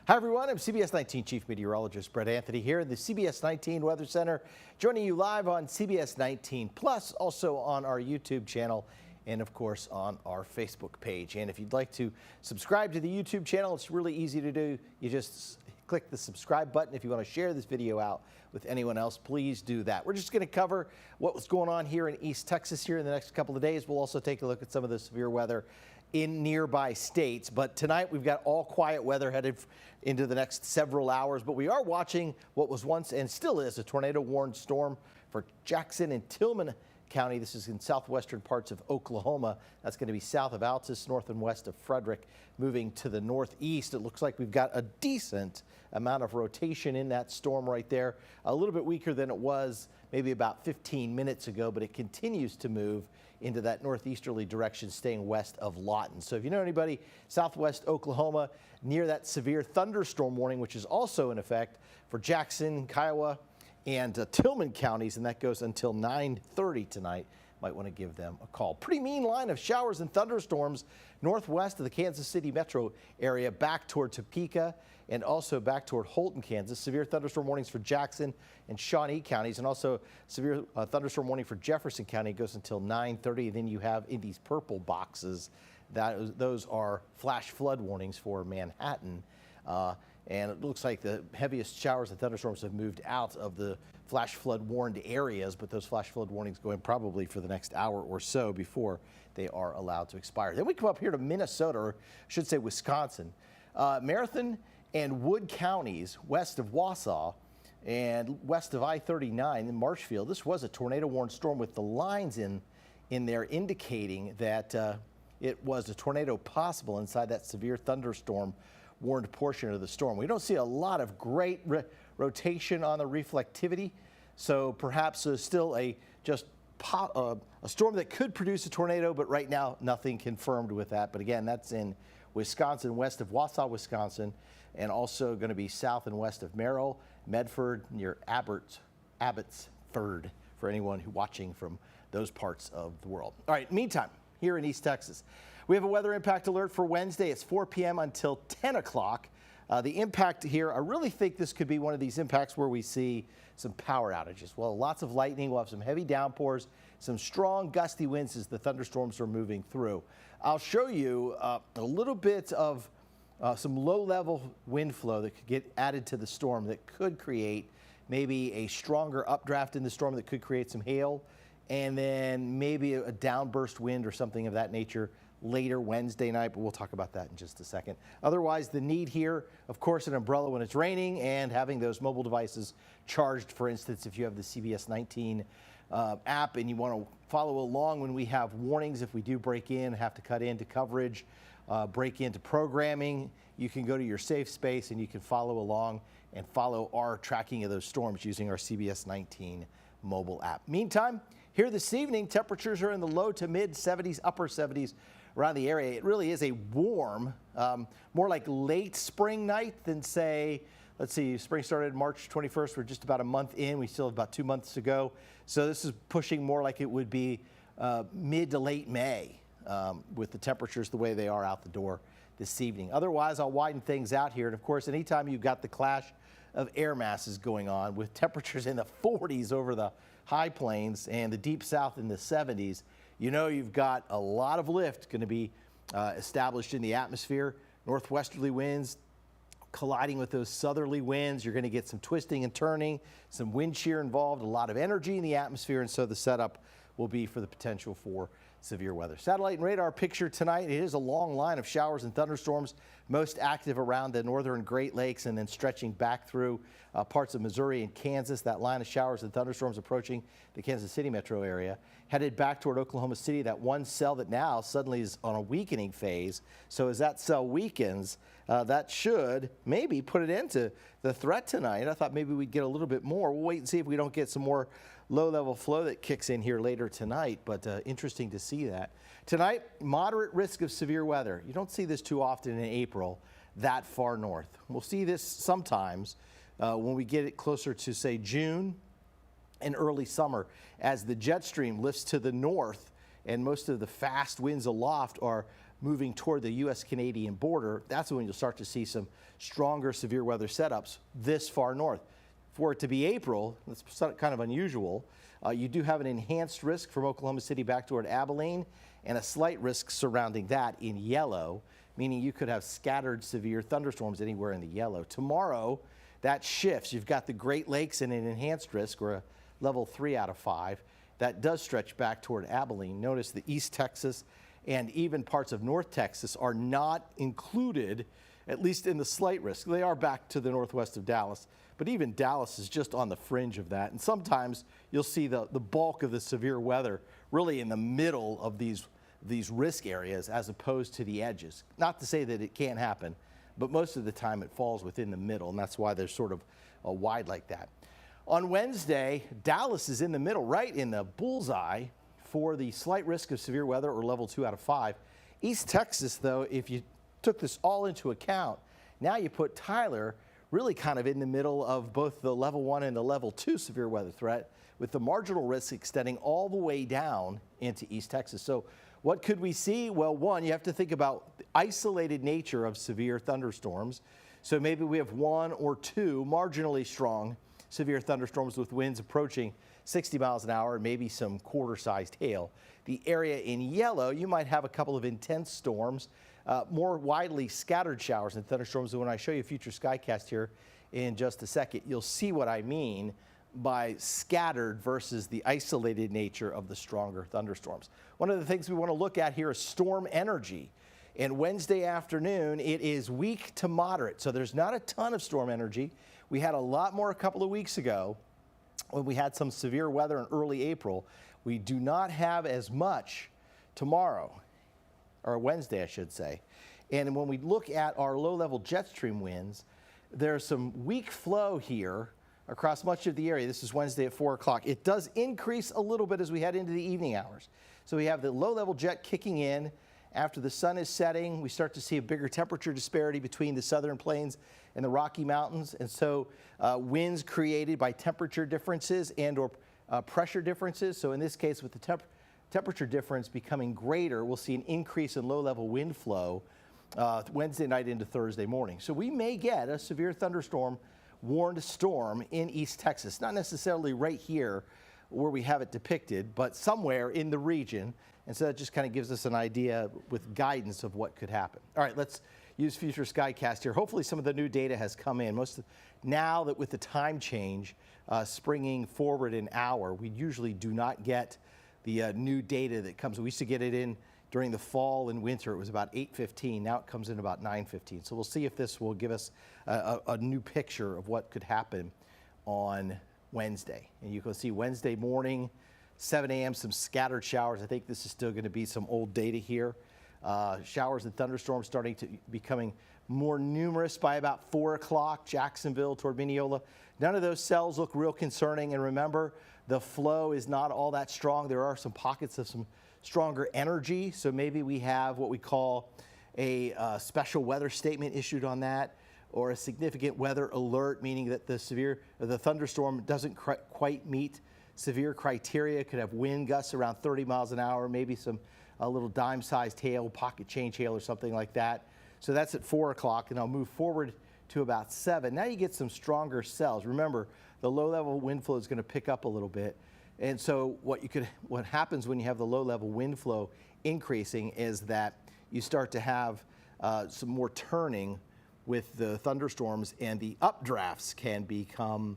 Hi everyone, I'm CBS 19 Chief Meteorologist Brett Anthony here in the CBS 19 Weather Center, joining you live on CBS 19 Plus, also on our YouTube channel, and of course on our Facebook page. And if you'd like to subscribe to the YouTube channel, it's really easy to do. You just click the subscribe button. If you want to share this video out with anyone else, please do that. We're just going to cover what was going on here in East Texas here in the next couple of days. We'll also take a look at some of the severe weather in nearby states. But tonight we've got all quiet weather headed into the next several hours. But we are watching what was once and still is a tornado-warned storm for Jackson and Tillman County. This is in southwestern parts of Oklahoma. That's going to be south of Altus, north and west of Frederick, moving to the northeast. It looks like we've got a decent amount of rotation in that storm right there. A little bit weaker than it was maybe about 15 minutes ago, but it continues to move into that northeasterly direction, staying west of Lawton. So if you know anybody southwest Oklahoma near that severe thunderstorm warning, which is also in effect for Jackson, Kiowa, and Tillman counties, and that goes until 9:30 tonight, might want to give them a call. Pretty mean line of showers and thunderstorms northwest of the Kansas City metro area, back toward Topeka and also back toward Holton, Kansas. Severe thunderstorm warnings for Jackson and Shawnee counties, and also severe thunderstorm warning for Jefferson County. It goes until 9:30. Then you have in these purple boxes, those are flash flood warnings for Manhattan. And it looks like the heaviest showers and thunderstorms have moved out of the flash flood warned areas, but those flash flood warnings going probably for the next hour or so before they are allowed to expire. Then we come up here to Minnesota, or I should say Wisconsin. Marathon and Wood counties west of Wausau and west of I-39 in Marshfield. This was a tornado-warned storm with the lines in there indicating that it was a tornado possible inside that severe thunderstorm warned portion of the storm. We don't see a lot of great rotation on the reflectivity, so perhaps there's still a storm that could produce a tornado, but right now nothing confirmed with that. But again, that's in Wisconsin, west of Wausau, Wisconsin, and also going to be south and west of Merrill, Medford, near Abbotsford, for anyone who watching from those parts of the world. All right, meantime, here in East Texas, we have a weather impact alert for Wednesday. It's 4 p.m. until 10 o'clock. The impact here, I really think this could be one of these impacts where we see some power outages. Well, lots of lightning. We'll have some heavy downpours, some strong gusty winds as the thunderstorms are moving through. I'll show you a little bit of some low-level wind flow that could get added to the storm that could create maybe a stronger updraft in the storm that could create some hail, and then maybe a downburst wind or something of that nature later Wednesday night, but we'll talk about that in just a second. Otherwise, the need here, of course, an umbrella when it's raining and having those mobile devices charged. For instance, if you have the CBS 19 app and you want to follow along when we have warnings, if we do break in, have to cut into coverage, break into programming, you can go to your safe space and you can follow along and follow our tracking of those storms using our CBS 19 mobile app. Meantime, here this evening, temperatures are in the low to mid 70s, upper 70s around the area. It really is a warm, more like late spring night than, say, let's see, spring started March 21st. We're just about a month in. We still have about 2 months to go. So this is pushing more like it would be mid to late May with the temperatures the way they are out the door this evening. Otherwise, I'll widen things out here. And of course, anytime you've got the clash of air masses going on with temperatures in the 40s over the high plains and the deep south in the 70s, you know you've got a lot of lift going to be established in the atmosphere. Northwesterly winds colliding with those southerly winds. You're going to get some twisting and turning, some wind shear involved, a lot of energy in the atmosphere, and so the setup will be for the potential for severe weather. Satellite and radar picture tonight. It is a long line of showers and thunderstorms, most active around the northern Great Lakes and then stretching back through parts of Missouri and Kansas. That line of showers and thunderstorms approaching the Kansas City metro area, headed back toward Oklahoma City, that one cell that now suddenly is on a weakening phase. So as that cell weakens, that should maybe put it into the threat tonight. I thought maybe we'd get a little bit more. We'll wait and see if we don't get some more low-level flow that kicks in here later tonight, but interesting to see that. Tonight, moderate risk of severe weather. You don't see this too often in April that far north. We'll see this sometimes when we get it closer to, say, June and early summer as the jet stream lifts to the north and most of the fast winds aloft are moving toward the U.S.-Canadian border, that's when you'll start to see some stronger severe weather setups this far north. For it to be April, that's kind of unusual. You do have an enhanced risk from Oklahoma City back toward Abilene and a slight risk surrounding that in yellow, meaning you could have scattered severe thunderstorms anywhere in the yellow. Tomorrow, that shifts. You've got the Great Lakes and an enhanced risk, or a level 3 out of 5. That does stretch back toward Abilene. Notice the East Texas and even parts of North Texas are not included, at least in the slight risk. They are back to the northwest of Dallas, but even Dallas is just on the fringe of that. And sometimes you'll see the bulk of the severe weather really in the middle of these risk areas as opposed to the edges. Not to say that it can't happen, but most of the time it falls within the middle, and that's why they're sort of wide like that. On Wednesday, Dallas is in the middle, right in the bullseye for the slight risk of severe weather, or level 2 out of 5. East Texas, though, if you took this all into account, now you put Tyler really kind of in the middle of both the level 1 and the level 2 severe weather threat, with the marginal risk extending all the way down into East Texas. So what could we see? Well, one, you have to think about the isolated nature of severe thunderstorms. So maybe we have 1 or 2 marginally strong severe thunderstorms with winds approaching 60 miles an hour and maybe some quarter-sized hail. The area in yellow, you might have a couple of intense storms, more widely scattered showers and thunderstorms. And when I show you future skycast here in just a second, you'll see what I mean by scattered versus the isolated nature of the stronger thunderstorms. One of the things we want to look at here is storm energy. And Wednesday afternoon, it is weak to moderate. So there's not a ton of storm energy. We had a lot more a couple of weeks ago when we had some severe weather in early April. We do not have as much tomorrow, or Wednesday, I should say. And when we look at our low-level jet stream winds, there's some weak flow here across much of the area. This is Wednesday at 4 o'clock. It does increase a little bit as we head into the evening hours. So we have the low-level jet kicking in. After the sun is setting, we start to see a bigger temperature disparity between the southern plains and the Rocky Mountains. And so winds created by temperature differences and or pressure differences. So in this case, with the temperature difference becoming greater, we'll see an increase in low-level wind flow Wednesday night into Thursday morning. So we may get a severe thunderstorm warned storm in East Texas, not necessarily right here where we have it depicted, but somewhere in the region. And so that just kind of gives us an idea with guidance of what could happen. All right, let's use future skycast here. Hopefully some of the new data has come in. Now that with the time change springing forward an hour, we usually do not get the new data that comes. We used to get it in during the fall and winter. It was about 8:15. Now it comes in about 9:15. So we'll see if this will give us a new picture of what could happen on Wednesday. And you can see Wednesday morning, 7 a.m., some scattered showers. I think this is still going to be some old data here. Showers and thunderstorms starting to becoming more numerous by about 4 o'clock, Jacksonville toward Mineola. None of those cells look real concerning. And remember, the flow is not all that strong. There are some pockets of some stronger energy. So maybe we have what we call a special weather statement issued on that, or a significant weather alert, meaning that the thunderstorm doesn't quite meet severe criteria. Could have wind gusts around 30 miles an hour, maybe a little dime-sized hail, pocket change hail or something like that. So that's at 4 o'clock, and I'll move forward to about 7. Now you get some stronger cells. Remember, the low-level wind flow is going to pick up a little bit. And so what happens when you have the low-level wind flow increasing is that you start to have some more turning with the thunderstorms, and the updrafts can become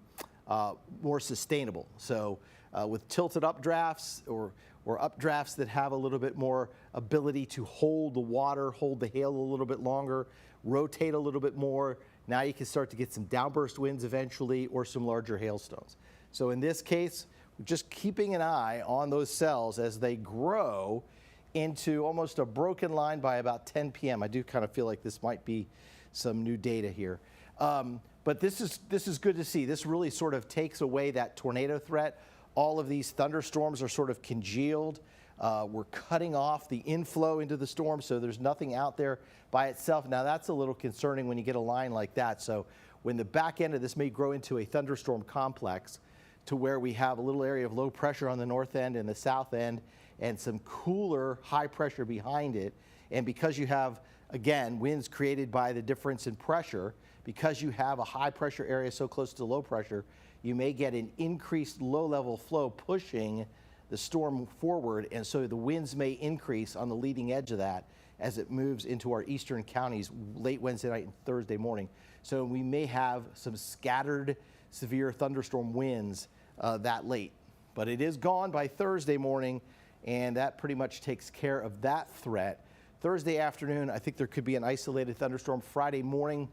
more sustainable. So with tilted updrafts or updrafts that have a little bit more ability to hold the water, hold the hail a little bit longer, rotate a little bit more, now you can start to get some downburst winds eventually, or some larger hailstones. So in this case, we're just keeping an eye on those cells as they grow into almost a broken line by about 10 p.m. I do kind of feel like this might be some new data here. But this is good to see. This really sort of takes away that tornado threat. All of these thunderstorms are sort of congealed. We're cutting off the inflow into the storm, so there's nothing out there by itself. Now that's a little concerning when you get a line like that. So when the back end of this may grow into a thunderstorm complex to where we have a little area of low pressure on the north end and the south end, and some cooler high pressure behind it. And because you have, again, winds created by the difference in pressure, because you have a high pressure area so close to low pressure, you may get an increased low level flow pushing the storm forward, and so the winds may increase on the leading edge of that as it moves into our eastern counties late Wednesday night and Thursday morning. So we may have some scattered severe thunderstorm winds that late, but it is gone by Thursday morning, and that pretty much takes care of that threat. Thursday afternoon, I think there could be an isolated thunderstorm. Friday morning,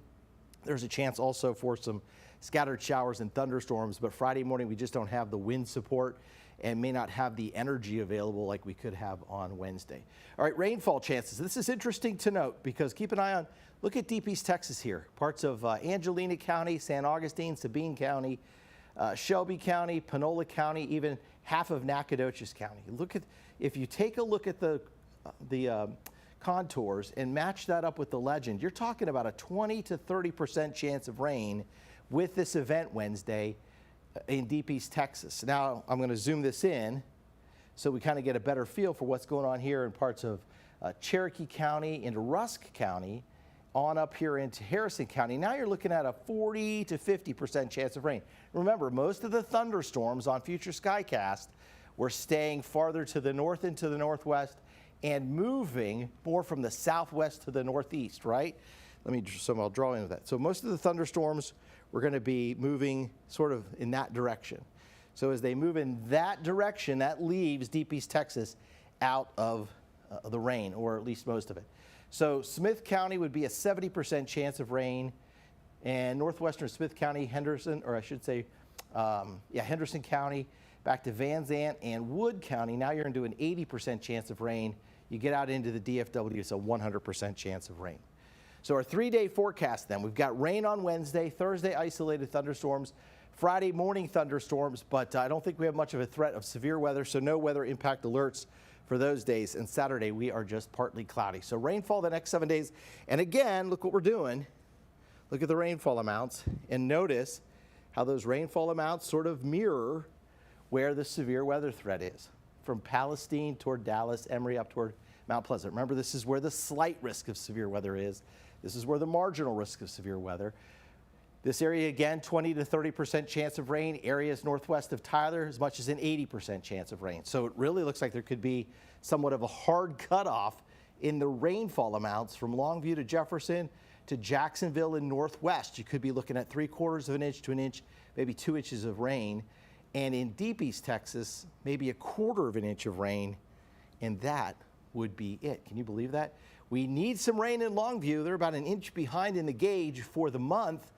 there's a chance also for some scattered showers and thunderstorms, but Friday morning we just don't have the wind support and may not have the energy available like we could have on Wednesday. All right, rainfall chances. This is interesting to note because keep an eye on, look at deep East Texas here. Parts of Angelina County, San Augustine, Sabine County, Shelby County, Panola County, even half of Nacogdoches County. Look at, if you take a look at the contours and match that up with the legend, you're talking about a 20 to 30% chance of rain with this event Wednesday in deep East Texas. Now, I'm going to zoom this in so we kind of get a better feel for what's going on here in parts of Cherokee County, into Rusk County, on up here into Harrison County. Now you're looking at a 40 to 50% chance of rain. Remember, most of the thunderstorms on future Skycast were staying farther to the north and to the northwest and moving more from the southwest to the northeast, right? So I'll draw into that. So most of the thunderstorms were going to be moving sort of in that direction. So as they move in that direction, that leaves deep East Texas out of the rain, or at least most of it. So Smith County would be a 70% chance of rain, and northwestern Smith County, Henderson, or I should say, Henderson County, back to Van Zandt and Wood County. Now you're into an 80% chance of rain. You get out into the DFW, it's a 100% chance of rain. So our 3-day forecast then, we've got rain on Wednesday, Thursday isolated thunderstorms, Friday morning thunderstorms, but I don't think we have much of a threat of severe weather, so no weather impact alerts for those days. And Saturday we are just partly cloudy. So rainfall the next 7 days. And again, look what we're doing. Look at the rainfall amounts and notice how those rainfall amounts sort of mirror where the severe weather threat is. From Palestine toward Dallas, Emory up toward Mount Pleasant. Remember, this is where the slight risk of severe weather is. This is where the marginal risk of severe weather. This area, again, 20 to 30% chance of rain. Areas northwest of Tyler, as much as an 80% chance of rain. So it really looks like there could be somewhat of a hard cutoff in the rainfall amounts from Longview to Jefferson to Jacksonville and northwest. You could be looking at 3/4 of an inch to an inch, maybe 2 inches of rain. And in deep East Texas, maybe 1/4 of an inch of rain, and that would be it. Can you believe that? We need some rain in Longview. They're about an inch behind in the gauge for the month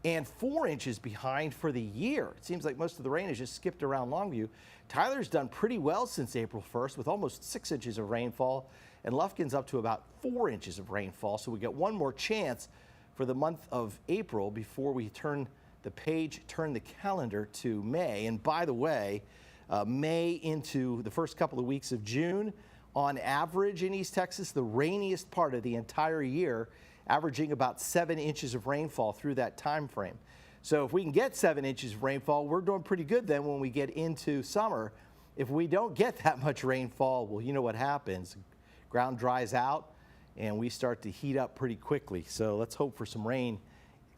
and 4 inches behind for the year. It seems like most of the rain has just skipped around Longview. Tyler's done pretty well since April 1st with almost 6 inches of rainfall, and Lufkin's up to about 4 inches of rainfall. So we get one more chance for the month of April before we turn the page, turn the calendar to May. And by the way, May into the first couple of weeks of June, on average in East Texas, the rainiest part of the entire year, averaging about 7 inches of rainfall through that time frame. So if we can get 7 inches of rainfall, we're doing pretty good then when we get into summer. If we don't get that much rainfall, well, you know what happens. Ground dries out and we start to heat up pretty quickly. So let's hope for some rain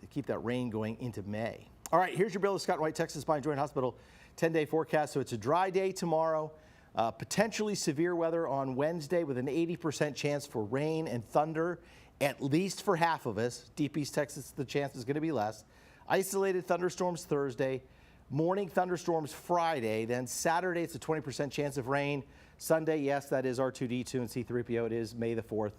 to keep that rain going into May. All right, here's your Bill of Scott White, Texas Spine Joint Hospital 10-day forecast. So it's a dry day tomorrow. Potentially severe weather on Wednesday with an 80% chance for rain and thunder, at least for half of us. Deep East Texas, the chance is going to be less. Isolated thunderstorms Thursday, morning thunderstorms Friday, then Saturday it's a 20% chance of rain. Sunday, yes, that is R2D2 and C3PO. It is May the 4th.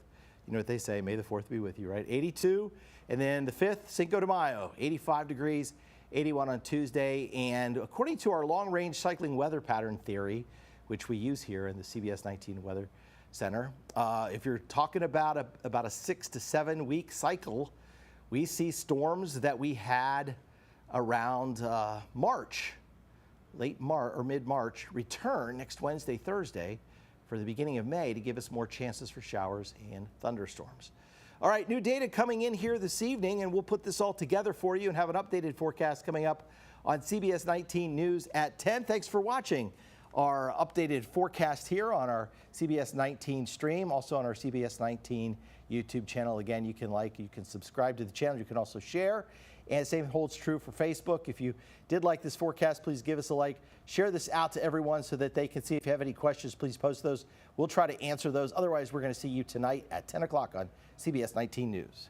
You know what they say, May the 4th be with you, right? 82, and then the 5th, Cinco de Mayo, 85 degrees, 81 on Tuesday. And according to our long-range cycling weather pattern theory, which we use here in the CBS19 Weather Center, if you're talking about a 6 to 7 week cycle, we see storms that we had around March, late March or mid-March, return next Wednesday, Thursday for the beginning of May to give us more chances for showers and thunderstorms. All right, new data coming in here this evening, and we'll put this all together for you and have an updated forecast coming up on CBS 19 News at 10. Thanks for watching our updated forecast here on our CBS19 stream, also on our CBS19 YouTube channel. Again, you can subscribe to the channel. You can also share. And the same holds true for Facebook. If you did like this forecast, please give us a like. Share this out to everyone so that they can see. If you have any questions, please post those. We'll try to answer those. Otherwise, we're going to see you tonight at 10 o'clock on CBS19 News.